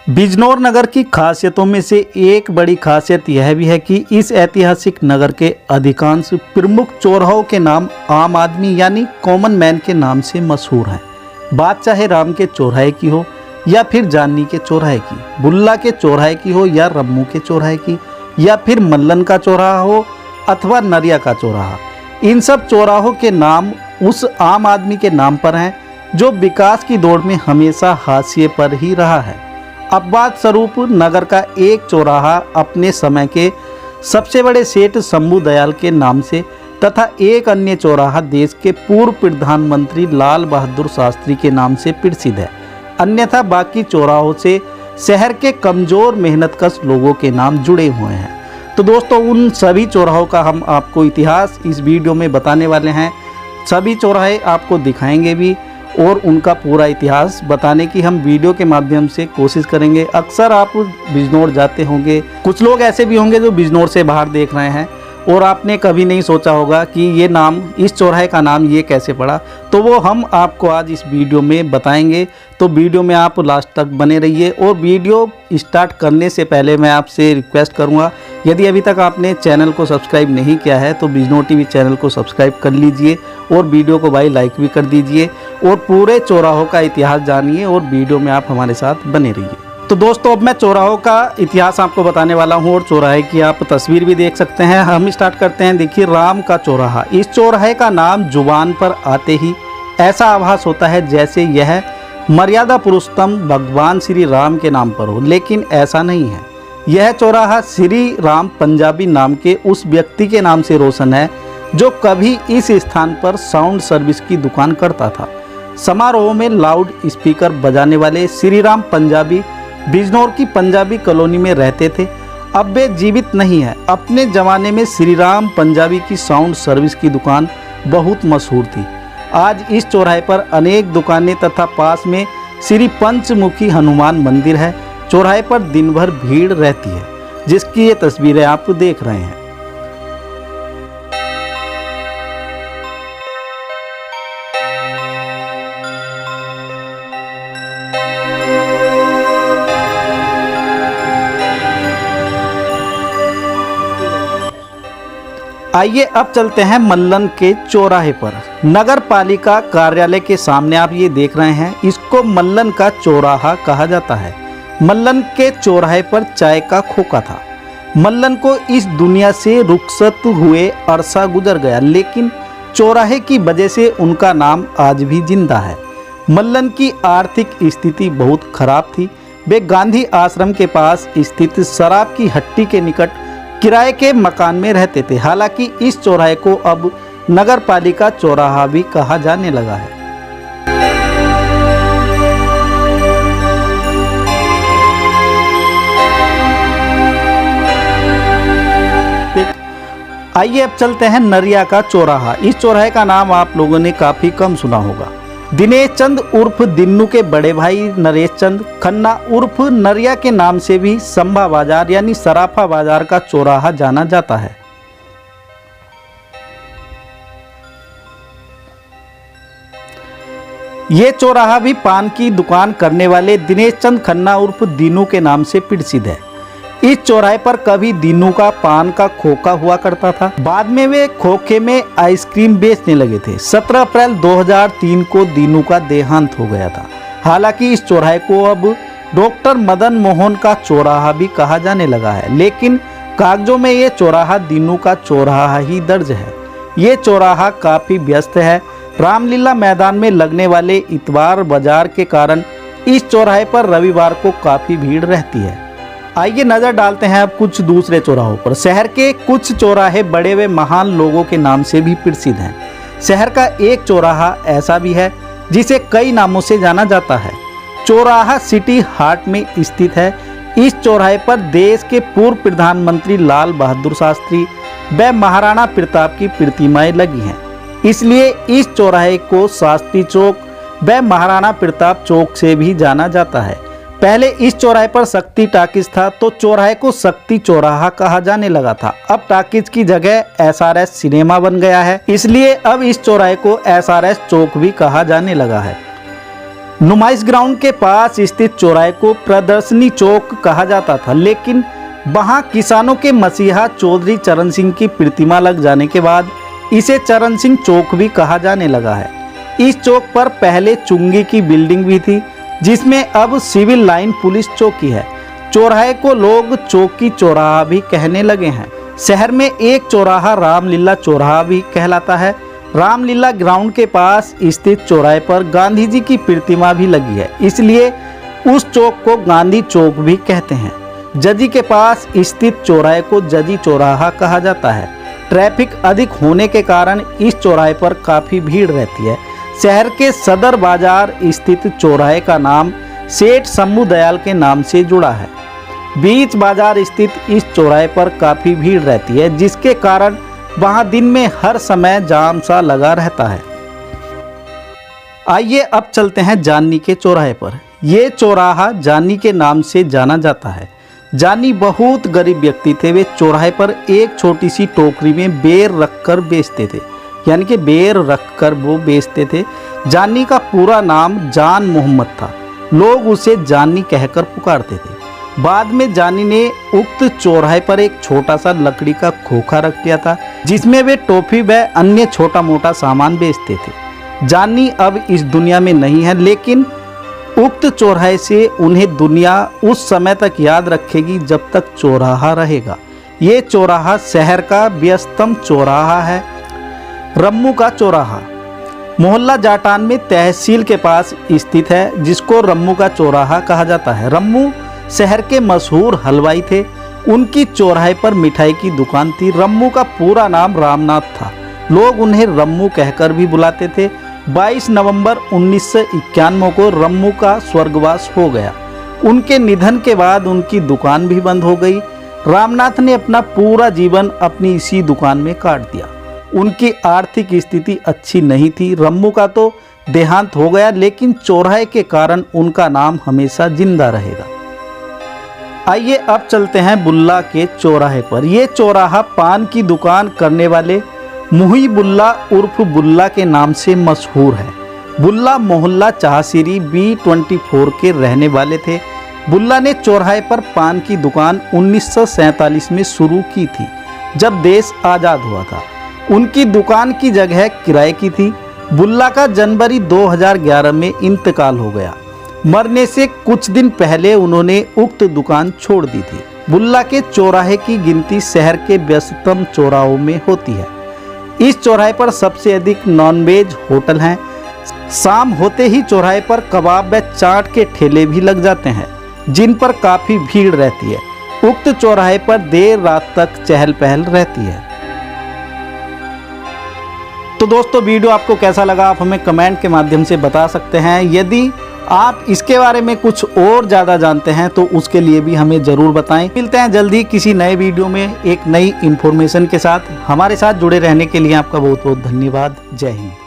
बिजनौर नगर की खासियतों में से एक बड़ी खासियत यह भी है कि इस ऐतिहासिक नगर के अधिकांश प्रमुख चौराहों के नाम आम आदमी यानी कॉमन मैन के नाम से मशहूर हैं। बात चाहे राम के चौराहे की हो या फिर जाननी के चौराहे की, बुल्ला के चौराहे की हो या रम्मू के चौराहे की, या फिर मल्लन का चौराहा हो अथवा नरिया का चौराहा, इन सब चौराहों के नाम उस आम आदमी के नाम पर हैं जो विकास की दौड़ में हमेशा हाशिए पर ही रहा है। अब बात स्वरूप नगर का एक चौराहा अपने समय के सबसे बड़े सेठ शंभू दयाल के नाम से तथा एक अन्य चौराहा देश के पूर्व प्रधानमंत्री लाल बहादुर शास्त्री के नाम से प्रसिद्ध है। अन्यथा बाकी चौराहों से शहर के कमज़ोर मेहनतकश लोगों के नाम जुड़े हुए हैं। तो दोस्तों, उन सभी चौराहों का हम आपको इतिहास इस वीडियो में बताने वाले हैं। सभी चौराहे आपको दिखाएंगे भी और उनका पूरा इतिहास बताने की हम वीडियो के माध्यम से कोशिश करेंगे। अक्सर आप बिजनौर जाते होंगे, कुछ लोग ऐसे भी होंगे जो बिजनौर से बाहर देख रहे हैं और आपने कभी नहीं सोचा होगा कि ये नाम, इस चौराहे का नाम ये कैसे पड़ा, तो वो हम आपको आज इस वीडियो में बताएंगे। तो वीडियो में आप लास्ट तक बने रहिए। और वीडियो स्टार्ट करने से पहले मैं आपसे रिक्वेस्ट करूंगा, यदि अभी तक आपने चैनल को सब्सक्राइब नहीं किया है तो बिजनौर टीवी चैनल को सब्सक्राइब कर लीजिए और वीडियो को भाई लाइक भी कर दीजिए और पूरे चौराहों का इतिहास जानिए और वीडियो में आप हमारे साथ बने रहिए। तो दोस्तों, अब मैं चौराहों का इतिहास आपको बताने वाला हूं और चौराहे की आप तस्वीर भी देख सकते हैं। हम स्टार्ट करते हैं। देखिए, राम का चौराहा। इस चौराहे का नाम जुबान पर आते ही ऐसा आभास होता है जैसे यह मर्यादा पुरुषोत्तम भगवान श्री राम के नाम पर हो, लेकिन ऐसा नहीं है। यह चौराहा श्री राम पंजाबी नाम के उस व्यक्ति के नाम से रोशन है जो कभी इस स्थान पर साउंड सर्विस की दुकान करता था। समारोह में लाउड स्पीकर बजाने वाले श्री राम पंजाबी बिजनौर की पंजाबी कॉलोनी में रहते थे। अब वे जीवित नहीं है। अपने ज़माने में श्री राम पंजाबी की साउंड सर्विस की दुकान बहुत मशहूर थी। आज इस चौराहे पर अनेक दुकानें तथा पास में श्री पंचमुखी हनुमान मंदिर है। चौराहे पर दिन भर भीड़ रहती है, जिसकी ये तस्वीरें आप देख रहे हैं। आइए अब चलते हैं मल्लन के चौराहे पर। नगर पालिका कार्यालय के सामने आप ये देख रहे हैं, इसको मल्लन का चौराहा कहा जाता है। मल्लन के चौराहे पर चाय का खोखा था। मल्लन को इस दुनिया से रुखसत हुए अरसा गुजर गया, लेकिन चौराहे की वजह से उनका नाम आज भी जिंदा है। मल्लन की आर्थिक स्थिति बहुत खराब थी। वे गांधी आश्रम के पास स्थित शराब की हट्टी के निकट किराए के मकान में रहते थे। हालांकि इस चौराहे को अब नगर पालिका चौराहा भी कहा जाने लगा है। आइए अब चलते हैं नरिया का चौराहा। इस चौराहे का नाम आप लोगों ने काफी कम सुना होगा। दिनेश चंद उर्फ दिन्नू के बड़े भाई नरेश चंद खन्ना उर्फ नरिया के नाम से भी संभा बाजार यानी सराफा बाजार का चौराहा जाना जाता है। ये चौराहा भी पान की दुकान करने वाले दिनेश चंद खन्ना उर्फ दीनू के नाम से प्रसिद्ध है। इस चौराहे पर कभी दीनू का पान का खोखा हुआ करता था। बाद में वे खोखे में आइसक्रीम बेचने लगे थे। 17 अप्रैल 2003 को दीनू का देहांत हो गया था। हालांकि इस चौराहे को अब डॉक्टर मदन मोहन का चौराहा भी कहा जाने लगा है, लेकिन कागजों में ये चौराहा दीनू का चौराहा ही दर्ज है। ये चौराहा काफी व्यस्त है। रामलीला मैदान में लगने वाले इतवार बाजार के कारण इस चौराहे पर रविवार को काफी भीड़ रहती है। आइए नजर डालते हैं अब कुछ दूसरे चौराहों पर। शहर के कुछ चौराहे बड़े व महान लोगों के नाम से भी प्रसिद्ध हैं। शहर का एक चौराहा ऐसा भी है जिसे कई नामों से जाना जाता है। चौराहा सिटी हार्ट में स्थित है। इस चौराहे पर देश के पूर्व प्रधानमंत्री लाल बहादुर शास्त्री व महाराणा प्रताप की प्रतिमाएं लगी हैं। इसलिए इस चौराहे को शास्त्री चौक व महाराणा प्रताप चौक से भी जाना जाता है। पहले इस चौराहे पर शक्ति टाकिज था, तो चौराहे को शक्ति चौराहा कहा जाने लगा था। अब टाकिज की जगह SRS सिनेमा बन गया है, इसलिए अब इस चौराहे को SRS चौक भी कहा जाने लगा है। नुमाइश ग्राउंड के पास स्थित चौराहे को प्रदर्शनी चौक कहा जाता था, लेकिन वहां किसानों के मसीहा चौधरी चरण सिंह की प्रतिमा लग जाने के बाद इसे चरण सिंह चौक भी कहा जाने लगा है। इस चौक पर पहले चुंगी की बिल्डिंग भी थी, जिसमें अब सिविल लाइन पुलिस चौकी है। चौराहे को लोग चौकी चौराहा भी कहने लगे हैं। शहर में एक चौराहा रामलीला चौराहा भी कहलाता है। रामलीला ग्राउंड के पास स्थित चौराहे पर गांधी जी की प्रतिमा भी लगी है, इसलिए उस चौक को गांधी चौक भी कहते हैं। जजी के पास स्थित चौराहे को जजी चौराहा कहा जाता है। ट्रैफिक अधिक होने के कारण इस चौराहे पर काफ़ी भीड़ रहती है। शहर के सदर बाजार स्थित चौराहे का नाम सेठ शंभू दयाल के नाम से जुड़ा है। बीच बाजार स्थित इस चौराहे पर काफ़ी भीड़ रहती है, जिसके कारण वहां दिन में हर समय जाम सा लगा रहता है। आइए अब चलते हैं जानी के चौराहे पर। ये चौराहा जानी के नाम से जाना जाता है। जानी बहुत गरीब व्यक्ति थे। वे चौराहे पर एक छोटी सी टोकरी में बेर रखकर बेचते थे, यानी कि बेर रखकर वो बेचते थे। जानी का पूरा नाम जान मोहम्मद था। लोग उसे जानी कहकर पुकारते थे। बाद में जानी ने उक्त चौराहे पर एक छोटा सा लकड़ी का खोखा रख लिया था, जिसमें वे टॉफी व अन्य छोटा मोटा सामान बेचते थे। जानी अब इस दुनिया में नहीं है, लेकिन उक्त चौराहे से उन्हें दुनिया उस समय तक याद रखेगी जब तक चौराहा रहेगा। ये चौराहा शहर का व्यस्तम चौराहा है। रम्मू का चौराहा मोहल्ला जाटान में तहसील के पास स्थित है, जिसको रम्मू का चौराहा कहा जाता है। रम्मू शहर के मशहूर हलवाई थे। उनकी चौराहे पर मिठाई की दुकान थी। रम्मू का पूरा नाम रामनाथ था। लोग उन्हें रम्मू कहकर भी बुलाते थे। 22 नवंबर 1991 को रम्मू का स्वर्गवास हो गया। उनके निधन के बाद उनकी दुकान भी बंद हो गई। रामनाथ ने अपना पूरा जीवन अपनी इसी दुकान में काट दिया। उनकी आर्थिक स्थिति अच्छी नहीं थी। रम्मू का तो देहांत हो गया, लेकिन चौराहे के कारण उनका नाम हमेशा जिंदा रहेगा। आइए अब चलते हैं बुल्ला के चौराहे पर। यह चौराहा पान की दुकान करने वाले मुही बुल्ला उर्फ बुल्ला के नाम से मशहूर है। बुल्ला मोहल्ला चाहसीरी B24 के रहने वाले थे। बुल्ला ने चौराहे पर पान की दुकान 1947 में शुरू की थी, जब देश आज़ाद हुआ था। उनकी दुकान की जगह किराए की थी। बुल्ला का जनवरी 2011 में इंतकाल हो गया। मरने से कुछ दिन पहले उन्होंने उक्त दुकान छोड़ दी थी। बुल्ला के चौराहे की गिनती शहर के व्यस्ततम चौराहों में होती है। इस चौराहे पर सबसे अधिक नॉनवेज होटल हैं। शाम होते ही चौराहे पर कबाब व चाट के ठेले भी लग जाते हैं, जिन पर काफ़ी भीड़ रहती है। उक्त चौराहे पर देर रात तक चहल पहल रहती है। तो दोस्तों, वीडियो आपको कैसा लगा आप हमें कमेंट के माध्यम से बता सकते हैं। यदि आप इसके बारे में कुछ और ज़्यादा जानते हैं तो उसके लिए भी हमें ज़रूर बताएं। मिलते हैं जल्दी किसी नए वीडियो में एक नई इन्फॉर्मेशन के साथ। हमारे साथ जुड़े रहने के लिए आपका बहुत बहुत धन्यवाद। जय हिंद।